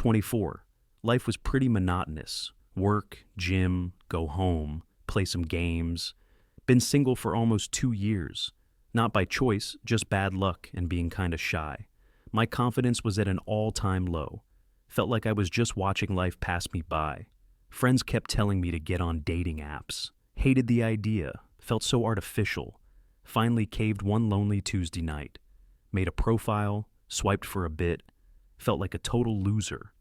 24. Life was pretty monotonous. Work, gym, go home, play some games. Been single for almost 2 years. Not by choice, just bad luck and being kinda shy. My confidence was at an all-time low. Felt like I was just watching life pass me by. Friends kept telling me to get on dating apps. Hated the idea. Felt so artificial. Finally caved one lonely Tuesday night. Made a profile, swiped for a bit. Felt like a total loser.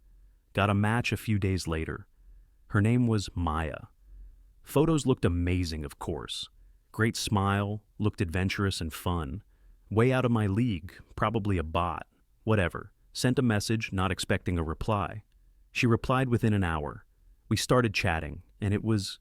Got a match a few days later. Her name was Maya. Photos looked amazing, of course. Great smile, looked adventurous and fun. Way out of my league, probably a bot. Whatever. Sent a message, not expecting a reply. She replied within an hour. We started chatting, and it was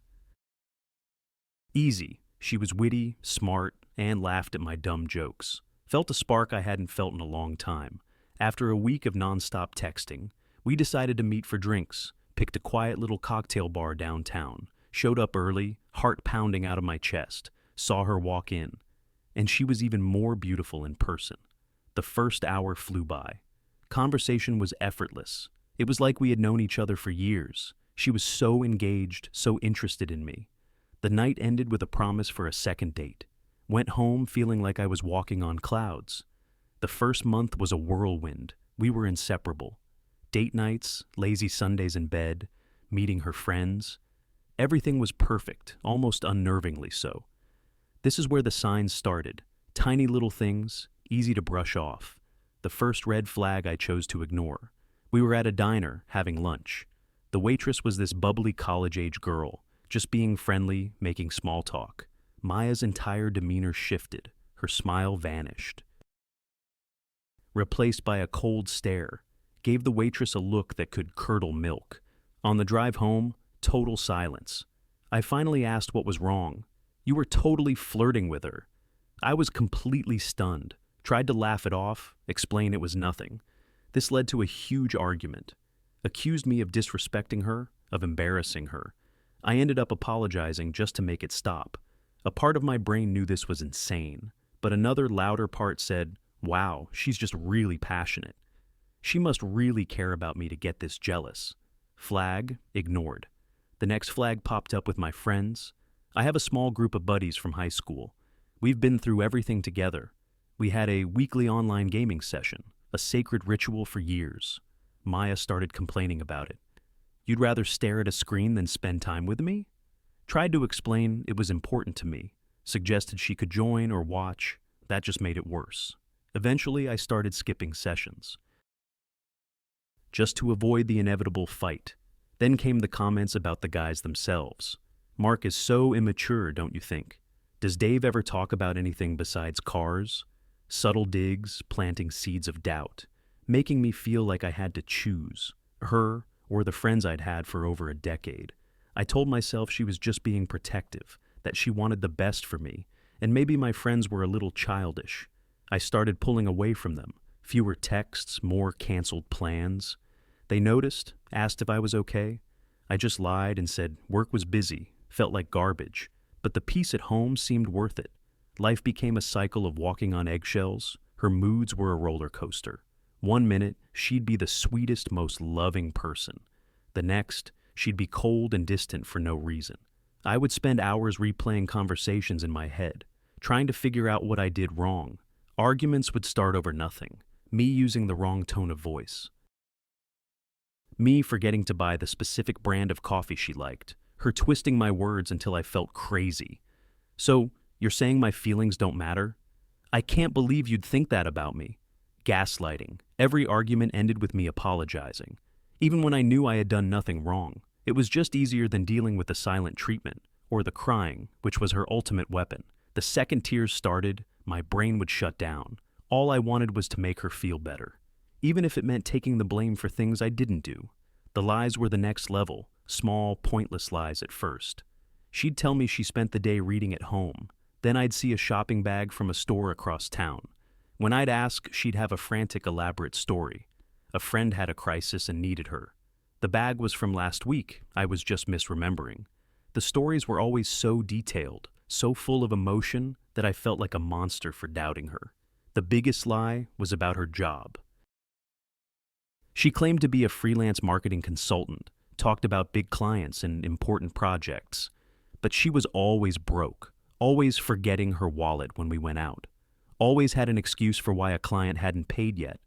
easy. She was witty, smart, and laughed at my dumb jokes. Felt a spark I hadn't felt in a long time. After a week of nonstop texting, we decided to meet for drinks, picked a quiet little cocktail bar downtown, showed up early, heart pounding out of my chest, saw her walk in, and she was even more beautiful in person. The first hour flew by. Conversation was effortless. It was like we had known each other for years. She was so engaged, so interested in me. The night ended with a promise for a second date. Went home feeling like I was walking on clouds. The first month was a whirlwind. We were inseparable. Date nights, lazy Sundays in bed, meeting her friends. Everything was perfect, almost unnervingly so. This is where the signs started. Tiny little things, easy to brush off. The first red flag I chose to ignore. We were at a diner, having lunch. The waitress was this bubbly college-age girl, just being friendly, making small talk. Maya's entire demeanor shifted. Her smile vanished, replaced by a cold stare. Gave the waitress a look that could curdle milk. On the drive home, total silence. I finally asked what was wrong. You were totally flirting with her. I was completely stunned. Tried to laugh it off, explain it was nothing. This led to a huge argument. Accused me of disrespecting her, of embarrassing her. I ended up apologizing just to make it stop. A part of my brain knew this was insane, but another louder part said, wow, she's just really passionate. She must really care about me to get this jealous. Flag, ignored. The next flag popped up with my friends. I have a small group of buddies from high school. We've been through everything together. We had a weekly online gaming session, a sacred ritual for years. Maya started complaining about it. You'd rather stare at a screen than spend time with me? Tried to explain it was important to me. Suggested she could join or watch. That just made it worse. Eventually, I started skipping sessions, just to avoid the inevitable fight. Then came the comments about the guys themselves. Mark is so immature, don't you think? Does Dave ever talk about anything besides cars? Subtle digs, planting seeds of doubt, making me feel like I had to choose her or the friends I'd had for over a decade. I told myself she was just being protective, that she wanted the best for me, and maybe my friends were a little childish. I started pulling away from them. Fewer texts, more canceled plans. They noticed, asked if I was okay. I just lied and said work was busy, felt like garbage, but the peace at home seemed worth it. Life became a cycle of walking on eggshells. Her moods were a roller coaster. 1 minute, she'd be the sweetest, most loving person. The next, she'd be cold and distant for no reason. I would spend hours replaying conversations in my head, trying to figure out what I did wrong. Arguments would start over nothing. Me using the wrong tone of voice. Me forgetting to buy the specific brand of coffee she liked. Her twisting my words until I felt crazy. So, you're saying my feelings don't matter? I can't believe you'd think that about me. Gaslighting. Every argument ended with me apologizing. Even when I knew I had done nothing wrong. It was just easier than dealing with the silent treatment, or the crying, which was her ultimate weapon. The second tears started, my brain would shut down. All I wanted was to make her feel better, even if it meant taking the blame for things I didn't do. The lies were the next level, small, pointless lies at first. She'd tell me she spent the day reading at home. Then I'd see a shopping bag from a store across town. When I'd ask, she'd have a frantic, elaborate story. A friend had a crisis and needed her. The bag was from last week. I was just misremembering. The stories were always so detailed, so full of emotion that I felt like a monster for doubting her. The biggest lie was about her job. She claimed to be a freelance marketing consultant, talked about big clients and important projects, but she was always broke, always forgetting her wallet when we went out, always had an excuse for why a client hadn't paid yet.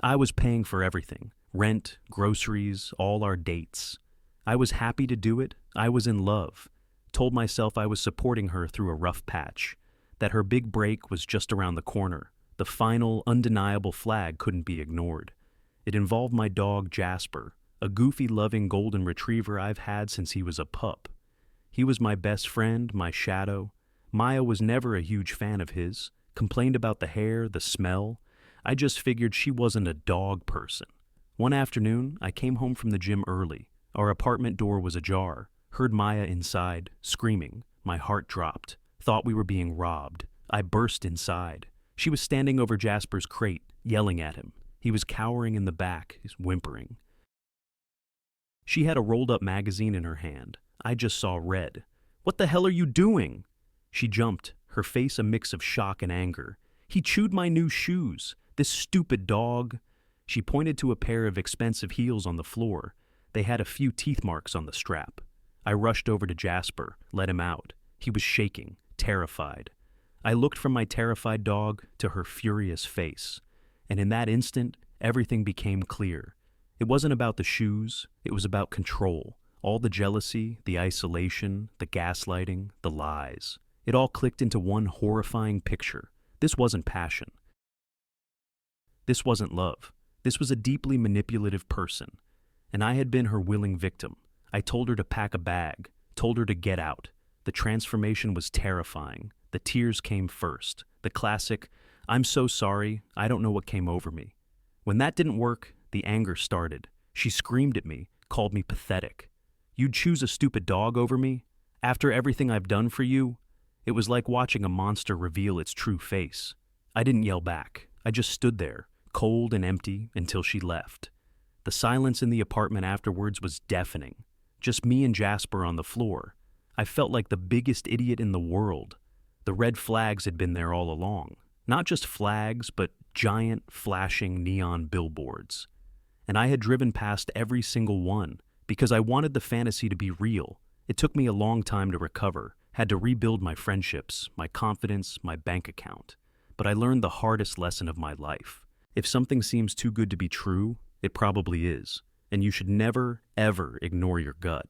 I was paying for everything, rent, groceries, all our dates. I was happy to do it, I was in love, told myself I was supporting her through a rough patch, that her big break was just around the corner. The final, undeniable flag couldn't be ignored. It involved my dog Jasper, a goofy, loving golden retriever I've had since he was a pup. He was my best friend, my shadow. Maya was never a huge fan of his, complained about the hair, the smell. I just figured she wasn't a dog person. One afternoon, I came home from the gym early. Our apartment door was ajar. Heard Maya inside, screaming. My heart dropped. Thought we were being robbed. I burst inside. She was standing over Jasper's crate, yelling at him. He was cowering in the back, whimpering. She had a rolled-up magazine in her hand. I just saw red. "What the hell are you doing?" She jumped, her face a mix of shock and anger. "He chewed my new shoes. This stupid dog." She pointed to a pair of expensive heels on the floor. They had a few teeth marks on the strap. I rushed over to Jasper, let him out. He was shaking, terrified. I looked from my terrified dog to her furious face. And in that instant, everything became clear. It wasn't about the shoes, it was about control. All the jealousy, the isolation, the gaslighting, the lies. It all clicked into one horrifying picture. This wasn't passion. This wasn't love. This was a deeply manipulative person. And I had been her willing victim. I told her to pack a bag, told her to get out. The transformation was terrifying. The tears came first. The classic, "I'm so sorry, I don't know what came over me." When that didn't work, the anger started. She screamed at me, called me pathetic. "You'd choose a stupid dog over me? After everything I've done for you?" It was like watching a monster reveal its true face. I didn't yell back. I just stood there, cold and empty, until she left. The silence in the apartment afterwards was deafening. Just me and Jasper on the floor. I felt like the biggest idiot in the world. The red flags had been there all along. Not just flags, but giant, flashing neon billboards. And I had driven past every single one, because I wanted the fantasy to be real. It took me a long time to recover, had to rebuild my friendships, my confidence, my bank account. But I learned the hardest lesson of my life. If something seems too good to be true, it probably is. And you should never, ever ignore your gut.